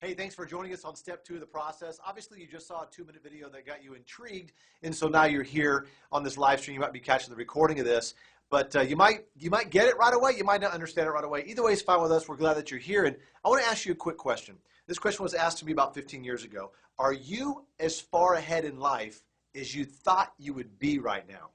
Hey, thanks for joining us on step 2 of the process. Obviously, you just saw a 2-minute video that got you intrigued, and so now you're here on this live stream. You might be catching the recording of this, but you might get it right away. You might not understand it right away. Either way is fine with us. We're glad that you're here, and I want to ask you a quick question. This question was asked to me about 15 years ago. Are you as far ahead in life as you thought you would be right now?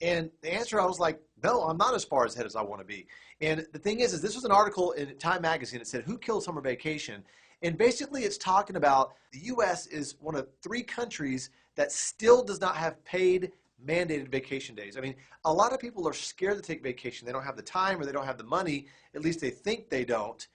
And the answer, I was like, no, I'm not as far ahead as I want to be. And the thing is this was an article in Time Magazine. It said, who killed summer vacation? And basically it's talking about the U.S. is one of 3 countries that still does not have paid mandated vacation days. I mean, a lot of people are scared to take vacation. They don't have the time or they don't have the money. At least they think they don't.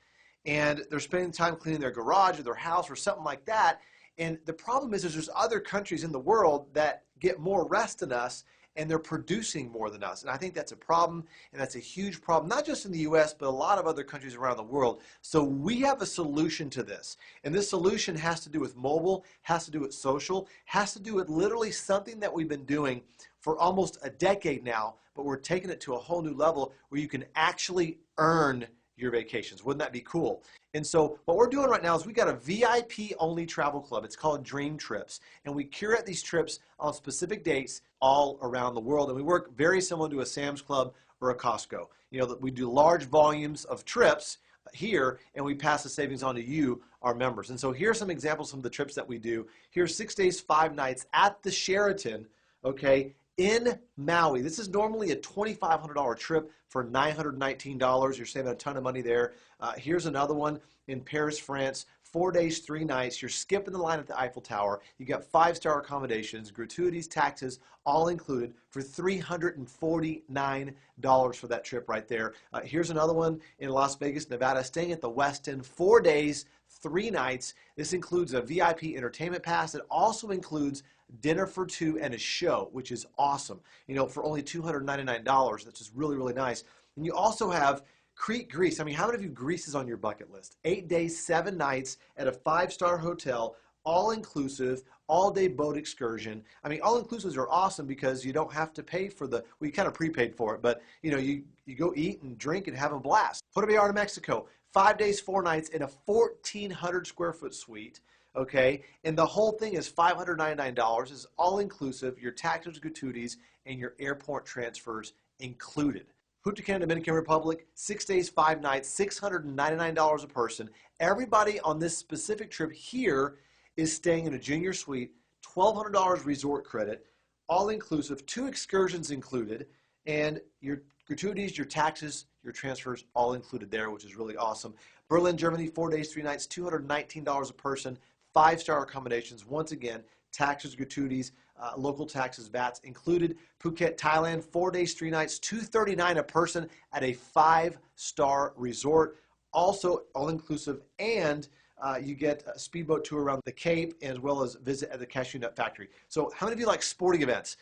And they're spending time cleaning their garage or their house or something like that. And the problem is there's other countries in the world that get more rest than us, and they're producing more than us. And I think that's a problem, and that's a huge problem, not just in the U.S., but a lot of other countries around the world. So we have a solution to this. And this solution has to do with mobile, has to do with social, has to do with literally something that we've been doing for almost a decade now, but we're taking it to a whole new level where you can actually earn your vacations. Wouldn't that be cool? And so what we're doing right now is we got a VIP only travel club. It's called Dream Trips. And we curate these trips on specific dates all around the world. And we work very similar to a Sam's Club or a Costco. You know, we do large volumes of trips here, and we pass the savings on to you, our members. And so here's some examples of the trips that we do. Here's 6 days, 5 nights at the Sheraton, okay, in Maui. This is normally a $2,500 trip for $919. You're saving a ton of money there. Here's another one in Paris, France. 4 days, 3 nights. You're skipping the line at the Eiffel Tower. You got 5-star accommodations, gratuities, taxes, all included for $349 for that trip right there. Here's another one in Las Vegas, Nevada, staying at the Westin. 4 days, 3 nights. This includes a VIP entertainment pass. It also includes dinner for 2 and a show, which is awesome. You know, for only $299, that's just really, really nice. And you also have Crete, Greece. I mean, how many of you Greece is on your bucket list? 8 days, 7 nights at a 5-star hotel, all inclusive, all-day boat excursion. I mean, all inclusives are awesome because you don't have to pay for the, we kind of prepaid for it, but you know, you go eat and drink and have a blast. Puerto Vallarta, Mexico, 5 days, 4 nights in a 1,400 square foot suite. Okay, and the whole thing is $599. It's all inclusive, your taxes, gratuities, and your airport transfers included. Punta Cana, Dominican Republic, 6 days, 5 nights, $699 a person. Everybody on this specific trip here is staying in a junior suite, $1,200 resort credit, all inclusive, 2 excursions included, and your gratuities, your taxes, your transfers, all included there, which is really awesome. Berlin, Germany, 4 days, 3 nights, $219 a person, 5-star accommodations. Once again, taxes, gratuities, local taxes, VATs included. Phuket, Thailand, 4 days, 3 nights, $239 a person at a 5-star resort. Also all-inclusive, and you get a speedboat tour around the Cape as well as visit at the cashew nut factory. So how many of you like sporting events?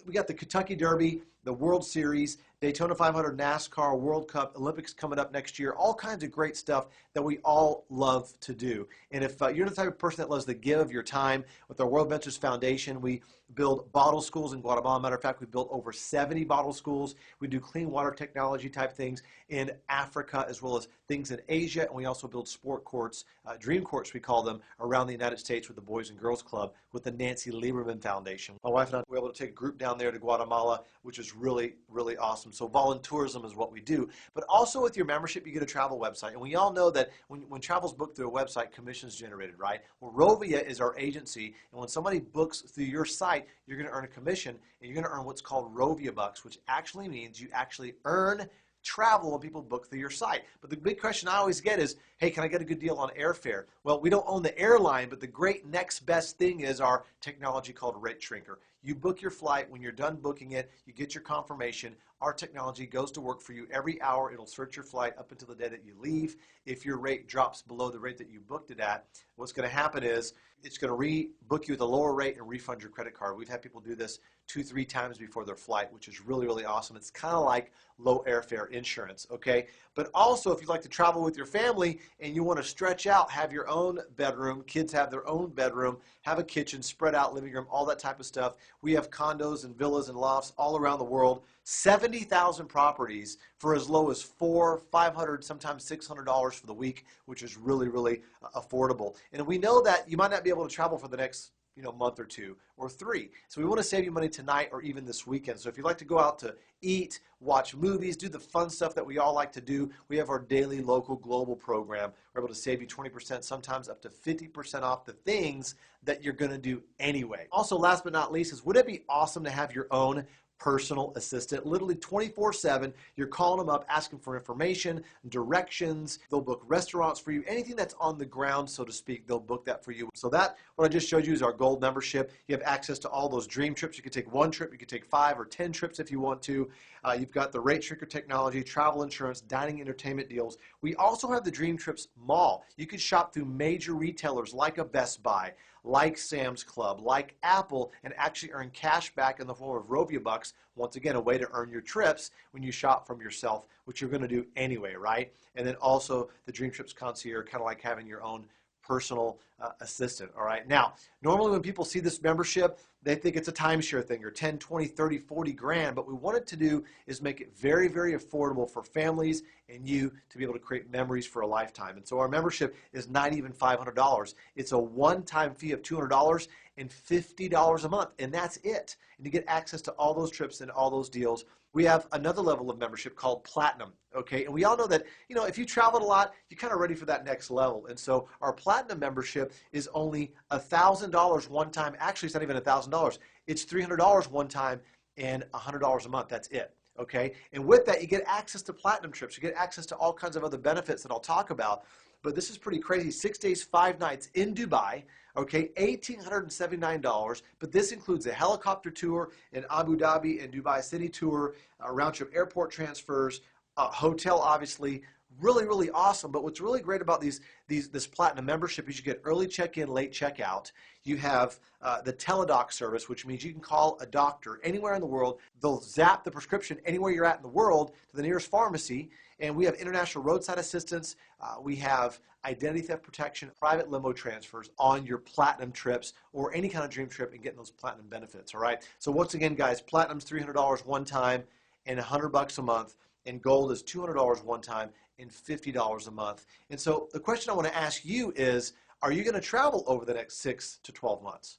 We got the Kentucky Derby, the World Series, Daytona 500, NASCAR, World Cup, Olympics coming up next year, all kinds of great stuff that we all love to do. And if you're the type of person that loves to give of your time, with our World Ventures Foundation, we build bottle schools in Guatemala. Matter of fact, we built over 70 bottle schools. We do clean water technology type things in Africa as well as things in Asia. And we also build sport courts, dream courts we call them, around the United States with the Boys and Girls Club with the Nancy Lieberman Foundation. My wife and I were able to take a group down there to Guatemala, which is really, really awesome. So voluntourism is what we do. But also with your membership, you get a travel website. And we all know that when travel's booked through a website, commission's generated, right? Well, Rovia is our agency. And when somebody books through your site, you're going to earn a commission. And you're going to earn what's called Rovia bucks, which actually means you actually earn travel when people book through your site. But the big question I always get is, hey, can I get a good deal on airfare? Well, we don't own the airline, but the great next best thing is our technology called Rate Shrinker. You book your flight. When you're done booking it, you get your confirmation. Our technology goes to work for you every hour. It'll search your flight up until the day that you leave. If your rate drops below the rate that you booked it at, what's going to happen is it's going to rebook you with a lower rate and refund your credit card. We've had people do this 2-3 times before their flight, which is really, really awesome. It's kind of like low airfare insurance, okay? But also, if you like to travel with your family and you want to stretch out, have your own bedroom, kids have their own bedroom, have a kitchen, spread out living room, all that type of stuff, We have condos and villas and lofts all around the world, 70,000 properties for as low as $400, $500, sometimes $600 for the week, which is really, really affordable. And we know that you might not be able to travel for the next month or 2 or 3. So we want to save you money tonight or even this weekend. So if you'd like to go out to eat, watch movies, do the fun stuff that we all like to do, we have our daily, local, global program. We're able to save you 20%, sometimes up to 50% off the things that you're going to do anyway. Also, last but not least, is would it be awesome to have your own personal assistant, literally 24/7. You're calling them up, asking for information, directions. They'll book restaurants for you. Anything that's on the ground, so to speak, they'll book that for you. So that, what I just showed you, is our gold membership. You have access to all those dream trips. You can take 1 trip, you can take 5 or 10 trips if you want to. You've got the rate tracker technology, travel insurance, dining, entertainment deals. We also have the Dream Trips Mall. You can shop through major retailers like a Best Buy, like Sam's Club, like Apple, and actually earn cash back in the form of Rovia Bucks. Once again, a way to earn your trips when you shop from yourself, which you're going to do anyway, right? And then also the Dream Trips Concierge, kind of like having your own personal assistant, all right? Now, normally when people see this membership, they think it's a timeshare thing, or 10, 20, 30, 40 grand, but what we wanted to do is make it very, very affordable for families and you to be able to create memories for a lifetime. And so our membership is not even $500. It's a one-time fee of $200 and $50 a month, and that's it. And you get access to all those trips and all those deals. We have another level of membership called Platinum, okay? And we all know that, if you traveled a lot, you're kind of ready for that next level. And so our Platinum membership is only $1,000 one time. Actually, it's not even $1,000. It's $300 one time and $100 a month. That's it, okay? And with that, you get access to Platinum trips. You get access to all kinds of other benefits that I'll talk about. But this is pretty crazy. 6 days, 5 nights in Dubai, okay, $1,879. But this includes a helicopter tour in Abu Dhabi and Dubai City tour, round-trip airport transfers, hotel, obviously. Really, really awesome. But what's really great about this Platinum membership is you get early check-in, late check-out. You have the teledoc service, which means you can call a doctor anywhere in the world. They'll zap the prescription anywhere you're at in the world to the nearest pharmacy. And we have international roadside assistance. We have identity theft protection, private limo transfers on your Platinum trips or any kind of dream trip and getting those Platinum benefits, all right? So once again, guys, Platinum's $300 one time and $100 a month, and Gold is $200 one time and $50 a month. And so the question I want to ask you is, are you going to travel over the next 6 to 12 months?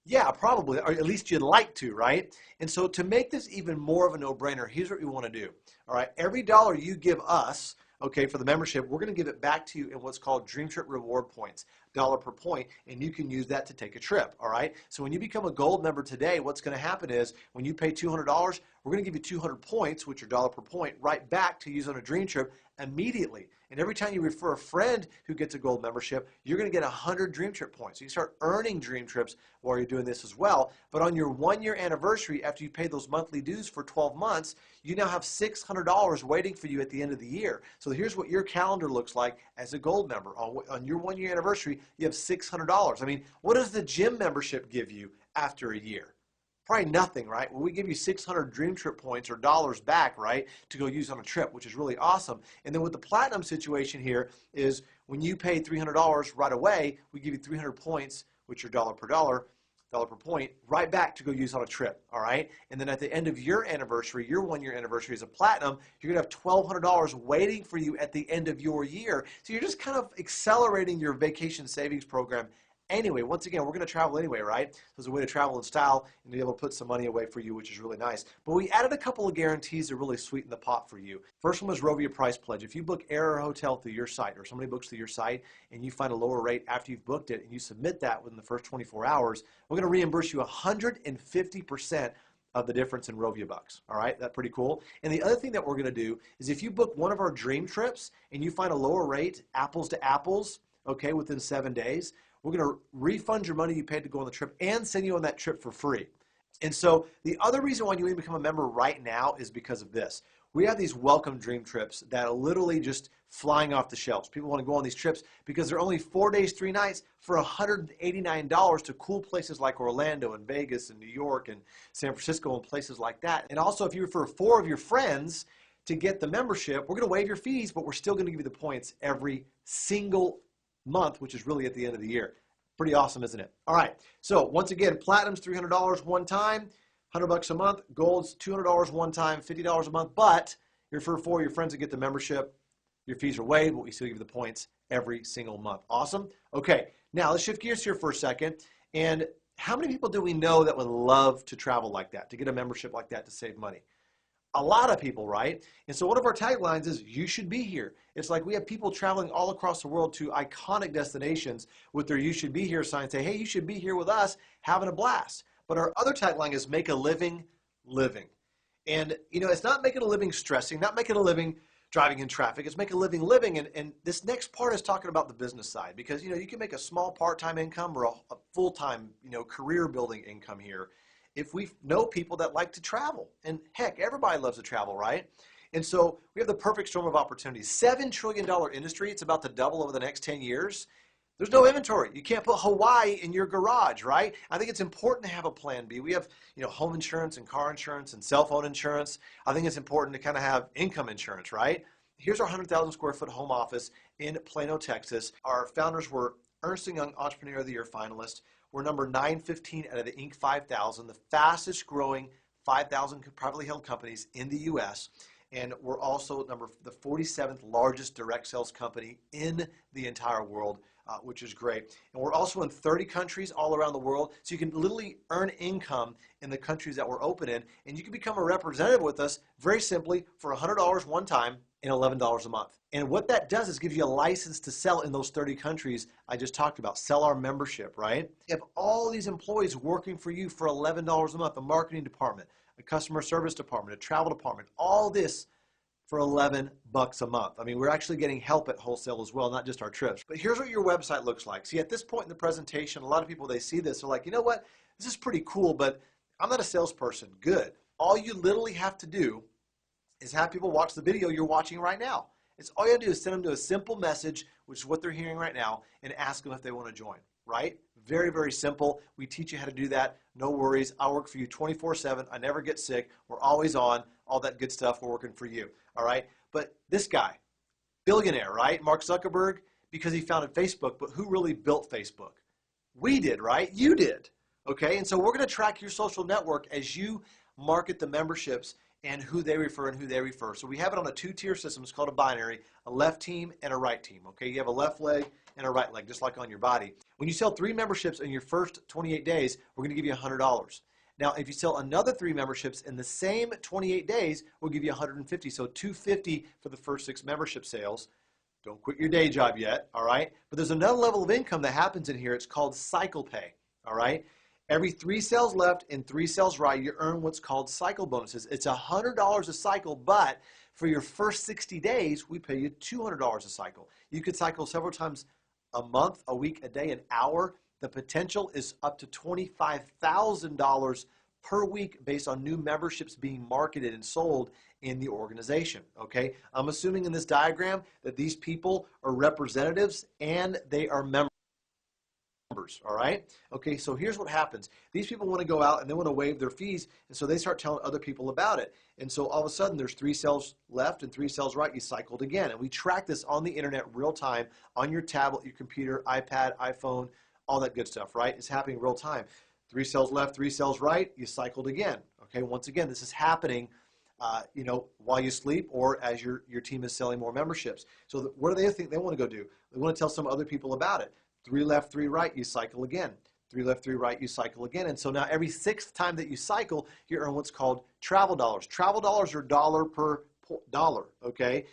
Yeah, probably, or at least you'd like to, right? And so to make this even more of a no-brainer, here's what we want to do, all right? Every dollar you give us, okay, for the membership, we're going to give it back to you in what's called Dream Trip Reward Points, dollar per point, and you can use that to take a trip, all right? So when you become a Gold member today, what's going to happen is when you pay $200, we're going to give you 200 points, which are dollar per point, right back to use on a dream trip immediately. And every time you refer a friend who gets a Gold membership, you're going to get 100 dream trip points. So you start earning dream trips while you're doing this as well. But on your 1-year anniversary, after you pay those monthly dues for 12 months, you now have $600 waiting for you at the end of the year. So here's what your calendar looks like as a Gold member. On your 1-year anniversary, you have $600. I mean, what does the gym membership give you after a year? Probably nothing, right? Well, we give you 600 dream trip points or dollars back, right, to go use on a trip, which is really awesome. And then with the Platinum situation here is when you pay $300 right away, we give you 300 points, which are dollar per point, right back to go use on a trip, all right? And then at the end of your anniversary, your 1-year anniversary as a Platinum, you're going to have $1,200 waiting for you at the end of your year. So you're just kind of accelerating your vacation savings program anyway. Once again, we're going to travel anyway, right? So it's a way to travel in style and be able to put some money away for you, which is really nice. But we added a couple of guarantees that really sweeten the pot for you. First one was Rovia Price Pledge. If you book air or hotel through your site, or somebody books through your site, and you find a lower rate after you've booked it, and you submit that within the first 24 hours, we're going to reimburse you 150% of the difference in Rovia bucks. All right, that's pretty cool. And the other thing that we're going to do is if you book one of our dream trips and you find a lower rate, apples to apples, okay, within 7 days, we're going to refund your money you paid to go on the trip and send you on that trip for free. And so the other reason why you need to become a member right now is because of this. We have these welcome dream trips that are literally just flying off the shelves. People want to go on these trips because they're only 4 days, 3 nights for $189 to cool places like Orlando and Vegas and New York and San Francisco and places like that. And also if you refer 4 of your friends to get the membership, we're going to waive your fees, but we're still going to give you the points every single month, which is really at the end of the year. Pretty awesome, isn't it? All right. So once again, Platinum's $300 one time, $100 a month. Gold's $200 one time, $50 a month. But you're for your friends that get the membership. Your fees are waived, but we still give you the points every single month. Awesome. Okay. Now let's shift gears here for a second. And how many people do we know that would love to travel like that, to get a membership like that, to save money? A lot of people, right? And so one of our taglines is, you should be here. It's like we have people traveling all across the world to iconic destinations with their you should be here sign, say, hey, you should be here with us, having a blast. But our other tagline is make a living living. And, it's not making a living stressing, not making a living driving in traffic. It's make a living living. And this next part is talking about the business side, because, you can make a small part-time income or a full-time, career building income here if we know people that like to travel. And heck, everybody loves to travel, right? And so we have the perfect storm of opportunities. $7 trillion industry. It's about to double over the next 10 years. There's no inventory. You can't put Hawaii in your garage, right? I think it's important to have a plan B. We have, home insurance and car insurance and cell phone insurance. I think it's important to kind of have income insurance, right? Here's our 100,000 square foot home office in Plano, Texas. Our founders were Ernst & Young Entrepreneur of the Year finalists. We're number 915 out of the Inc. 5000, the fastest growing 5,000 privately held companies in the U.S. And we're also the 47th largest direct sales company in the entire world, which is great. And we're also in 30 countries all around the world, so you can literally earn income in the countries that we're open in. And you can become a representative with us very simply for $100 one time and $11 a month. And what that does is give you a license to sell in those 30 countries I just talked about. Sell our membership, right? You have all these employees working for you for $11 a month, a marketing department, a customer service department, a travel department, all this for $11 a month. I mean, we're actually getting help at wholesale as well, not just our trips. But here's what your website looks like. See, at this point in the presentation, a lot of people, they see this, they're like, you know what? This is pretty cool, but I'm not a salesperson. Good. All you literally have to do is have people watch the video you're watching right now. It's all you have to do is send them to a simple message, which is what they're hearing right now, and ask them if they want to join, right? Very, very simple. We teach you how to do that. No worries. I work for you 24/7. I never get sick. We're always on. All that good stuff. We're working for you, all right? But this guy, billionaire, right? Mark Zuckerberg, because he founded Facebook, but who really built Facebook? We did, right? You did, okay? And so we're going to track your social network as you market the memberships and who they refer and who they refer. So we have it on a two-tier system. It's called a binary, a left team and a right team, okay? You have a left leg and a right leg, just like on your body. When you sell 3 memberships in your first 28 days, we're going to give you $100. Now, if you sell another 3 memberships in the same 28 days, we'll give you $150. So $250 for the first 6 membership sales. Don't quit your day job yet, all right? But there's another level of income that happens in here. It's called cycle pay, all right? Every 3 sales left and 3 sales right, you earn what's called cycle bonuses. It's $100 a cycle, but for your first 60 days, we pay you $200 a cycle. You could cycle several times a month, a week, a day, an hour. The potential is up to $25,000 per week based on new memberships being marketed and sold in the organization, okay? I'm assuming in this diagram that these people are representatives and they are members. All right? Okay, so here's what happens. These people want to go out and they want to waive their fees, and so they start telling other people about it. And so all of a sudden there's 3 sales left and 3 sales right. You cycled again. And we track this on the internet real time on your tablet, your computer, iPad, iPhone, all that good stuff, right? It's happening real time. 3 sales left, 3 sales right, you cycled again. Okay, once again, this is happening while you sleep or as your team is selling more memberships. So what do they think they want to go do? They want to tell some other people about it. 3 left, 3 right, you cycle again. 3 left, 3 right, you cycle again. And so now every 6th time that you cycle, you earn what's called travel dollars. Travel dollars are dollar per dollar, okay?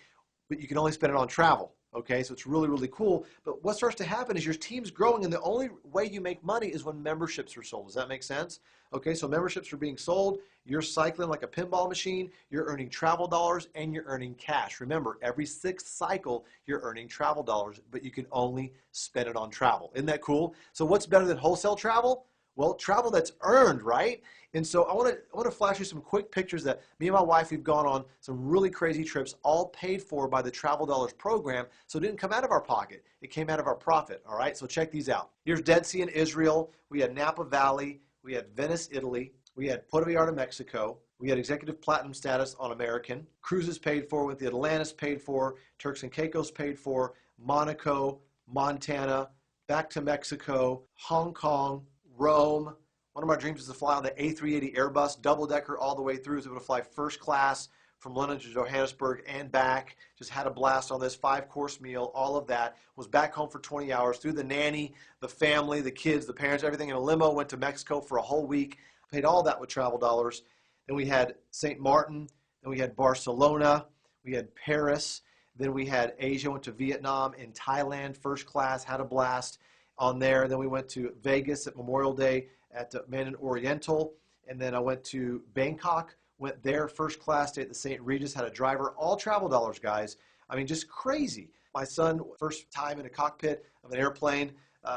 But you can only spend it on travel, okay? So it's really, really cool. But what starts to happen is your team's growing, and the only way you make money is when memberships are sold. Does that make sense? Okay, so memberships are being sold. You're cycling like a pinball machine. You're earning travel dollars, and you're earning cash. Remember, every 6th cycle, you're earning travel dollars, but you can only spend it on travel. Isn't that cool? So what's better than wholesale travel? Well, travel that's earned, right? And so I want to flash you some quick pictures that me and my wife, we've gone on some really crazy trips, all paid for by the Travel Dollars program. So it didn't come out of our pocket. It came out of our profit, all right? So check these out. Here's Dead Sea in Israel. We had Napa Valley. We had Venice, Italy. We had Puerto Vallarta, Mexico. We had executive platinum status on American. Cruises paid for with the Atlantis paid for. Turks and Caicos paid for. Monaco, Montana, back to Mexico, Hong Kong, Rome. One of my dreams is to fly on the A380 Airbus, double-decker all the way through. I was able to fly first class from London to Johannesburg and back. Just had a blast on this 5-course meal, all of that. Was back home for 20 hours, through the nanny, the family, the kids, the parents, everything in a limo. Went to Mexico for a whole week. Paid all that with travel dollars. Then we had St. Martin. Then we had Barcelona. We had Paris. Then we had Asia, went to Vietnam and Thailand, first class, had a blast on there. Then we went to Vegas at Memorial Day at Mandarin Oriental. And then I went to Bangkok, went there first class, stayed at the St. Regis, had a driver, all travel dollars, guys. I mean, just crazy. My son, first time in a cockpit of an airplane.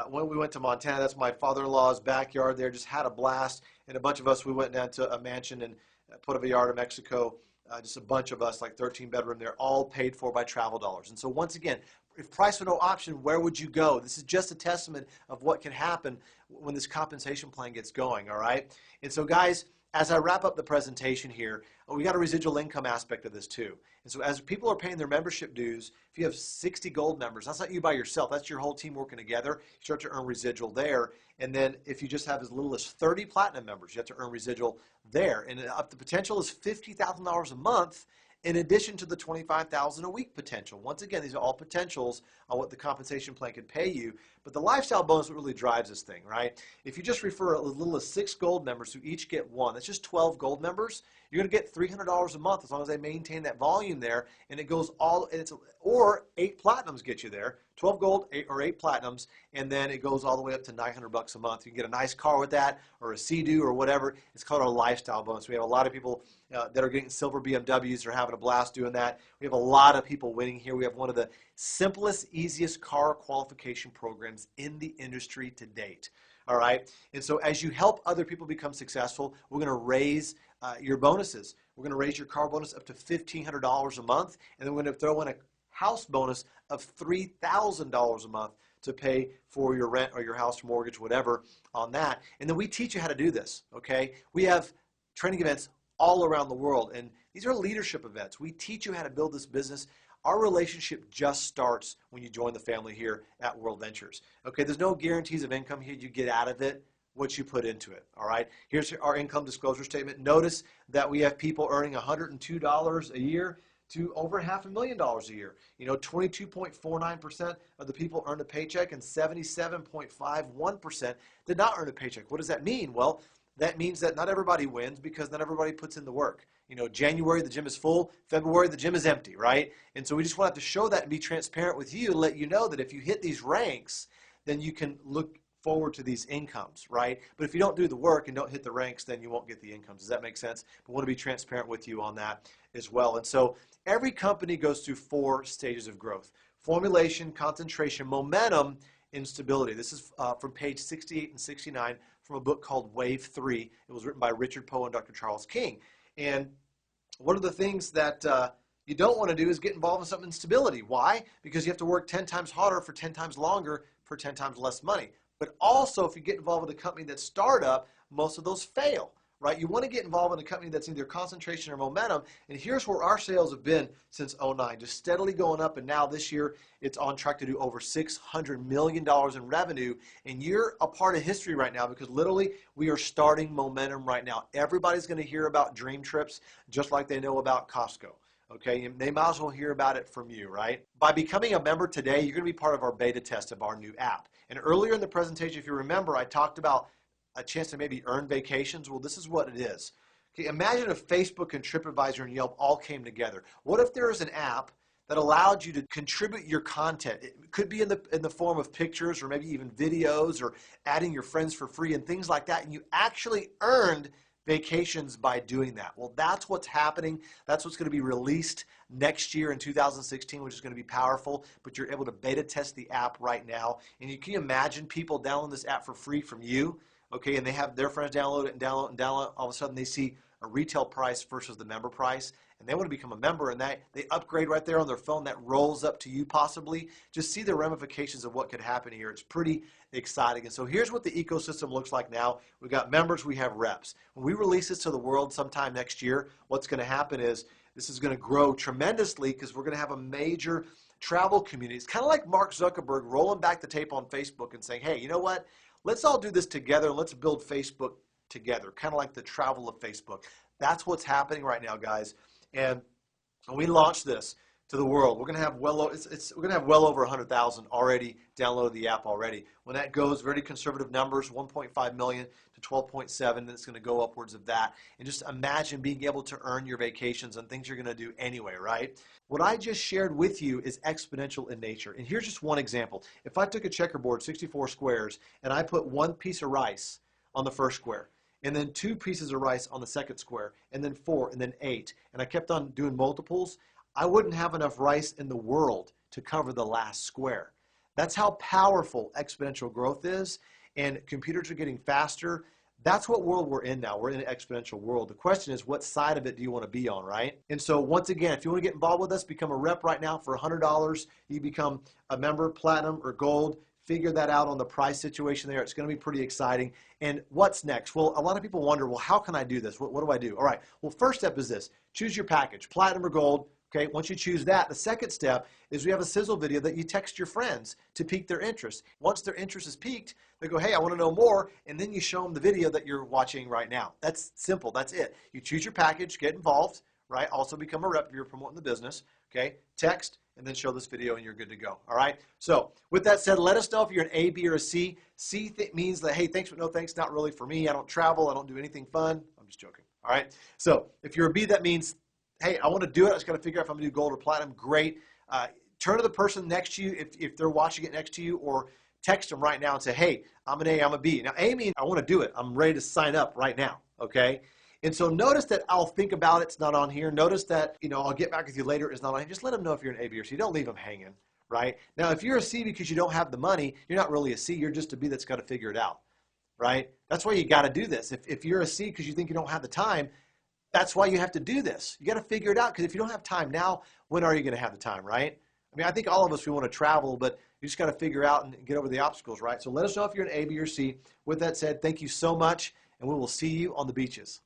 When we went to Montana, that's my father-in-law's backyard there, just had a blast. And a bunch of us, we went down to a mansion in Puerto Vallarta, Mexico. Just a bunch of us, like 13 bedroom there, all paid for by travel dollars. And so once again, if price were no option, where would you go? This is just a testament of what can happen when this compensation plan gets going, all right? And so guys, as I wrap up the presentation here, we got a residual income aspect of this too. And so as people are paying their membership dues, if you have 60 gold members, that's not you by yourself, that's your whole team working together, you start to earn residual there. And then if you just have as little as 30 platinum members, you have to earn residual there. And up the potential is $50,000 a month, in addition to the $25,000 a week potential. Once again, these are all potentials on what the compensation plan can pay you, but the lifestyle bonus really drives this thing, right? If you just refer as little as 6 gold members who each get one, that's just 12 gold members, you're going to get $300 a month as long as they maintain that volume there, and it goes all, or 8 platinums get you there, 12 gold or 8 platinums, and then it goes all the way up to $900 a month. You can get a nice car with that, or a Sea-Doo or whatever. It's called our lifestyle bonus. We have a lot of people that are getting silver BMWs, are having a blast doing that. We have a lot of people winning here. We have one of the simplest, easiest car qualification programs in the industry to date. All right, and so as you help other people become successful, we're going to raise your bonuses. We're going to raise your car bonus up to $1,500 a month, and then we're going to throw in a house bonus of $3,000 a month to pay for your rent or your house mortgage, whatever, on that. And then we teach you how to do this, okay? We have training events all around the world, and these are leadership events. We teach you how to build this business. Our relationship just starts when you join the family here at WorldVentures. Okay, there's no guarantees of income here. You get out of it what you put into it, all right? Here's our income disclosure statement. Notice that we have people earning $102 a year to over $500,000 a year. You know, 22.49% of the people earned a paycheck, and 77.51% did not earn a paycheck. What does that mean? Well, that means that not everybody wins because not everybody puts in the work. You know, January, the gym is full. February, the gym is empty, right? And so we just want to show that and be transparent with you, let you know that if you hit these ranks, then you can look forward to these incomes, right? But if you don't do the work and don't hit the ranks, then you won't get the incomes. Does that make sense? But I want to be transparent with you on that as well. And so every company goes through 4 stages of growth: formulation, concentration, momentum, and stability. This is from page 68 and 69 from a book called Wave 3. It was written by Richard Poe and Dr. Charles King. And one of the things that you don't want to do is get involved in something in stability. Why? Because you have to work 10 times harder for 10 times longer for 10 times less money. But also, if you get involved with a company that's startup, most of those fail, right? You want to get involved in a company that's either concentration or momentum. And here's where our sales have been since '09, just steadily going up. And now this year, it's on track to do over $600 million in revenue. And you're a part of history right now because literally we are starting momentum right now. Everybody's going to hear about dream trips just like they know about Costco. Okay, and they might as well hear about it from you, right? By becoming a member today, you're going to be part of our beta test of our new app. And earlier in the presentation, if you remember, I talked about a chance to maybe earn vacations. Well, this is what it is. Okay, imagine if Facebook and TripAdvisor and Yelp all came together. What if there is an app that allowed you to contribute your content? It could be in the form of pictures or maybe even videos or adding your friends for free and things like that, and you actually earned vacations by doing that. Well, that's what's happening. That's what's going to be released next year in 2016, which is going to be powerful, but you're able to beta test the app right now. And you can imagine people downloading this app for free from you, okay, and they have their friends download it and download it and download it. All of a sudden they see a retail price versus the member price, and they want to become a member, and they upgrade right there on their phone. That rolls up to you possibly. Just see the ramifications of what could happen here. It's pretty exciting. And so here's what the ecosystem looks like now. We've got members, we have reps. When we release this to the world sometime next year, what's going to happen is This is going to grow tremendously because we're going to have a major travel community. It's kind of like Mark Zuckerberg rolling back the tape on Facebook and saying, hey, you know what? Let's all do this together and let's build Facebook together, kind of like the travel of Facebook. That's what's happening right now, guys. And when we launch this to the world, we're going to have well over 100,000 already downloaded the app already. When that goes, very conservative numbers, 1.5 million to 12.7, and it's going to go upwards of that. And just imagine being able to earn your vacations on things you're going to do anyway, right? What I just shared with you is exponential in nature. And here's just one example. If I took a checkerboard, 64 squares, and I put one piece of rice on the first square, and then 2 pieces of rice on the second square, and then 4, and then 8, and I kept on doing multiples, I wouldn't have enough rice in the world to cover the last square. That's how powerful exponential growth is, and computers are getting faster. That's what world we're in now. We're in an exponential world. The question is, what side of it do you want to be on, right? And so once again, if you want to get involved with us, become a rep right now for $100. You become a member, platinum or gold. Figure that out on the price situation there. It's going to be pretty exciting. And what's next? Well, a lot of people wonder, well, how can I do this? What do I do? All right. Well, first step is this. Choose your package, platinum or gold. Okay, once you choose that, the second step is we have a sizzle video that you text your friends to pique their interest. Once their interest is piqued, they go, hey, I want to know more, and then you show them the video that you're watching right now. That's simple. That's it. You choose your package, get involved, right? Also become a rep if you're promoting the business, okay? Text, and then show this video, and you're good to go, all right? So with that said, let us know if you're an A, B, or a C. C means that, hey, thanks, but no thanks, not really for me. I don't travel. I don't do anything fun. I'm just joking, all right? So if you're a B, that means, hey, I want to do it. I just got to figure out if I'm going to do gold or platinum. Great. Turn to the person next to you if they're watching it next to you, or text them right now and say, hey, I'm an A, I'm a B. Now, A means I want to do it. I'm ready to sign up right now, okay? And so notice that I'll think about it. It's not on here. Notice that, I'll get back with you later. It's not on here. Just let them know if you're an A, B, or C. Don't leave them hanging, right? Now, if you're a C because you don't have the money, you're not really a C. You're just a B that's got to figure it out, right? That's why you got to do this. If you're a C because you think you don't have the time, that's why you have to do this. You got to figure it out, because if you don't have time now, when are you going to have the time, right? I mean, I think all of us, we want to travel, but you just got to figure out and get over the obstacles, right? So let us know if you're an A, B, or C. With that said, thank you so much, and we will see you on the beaches.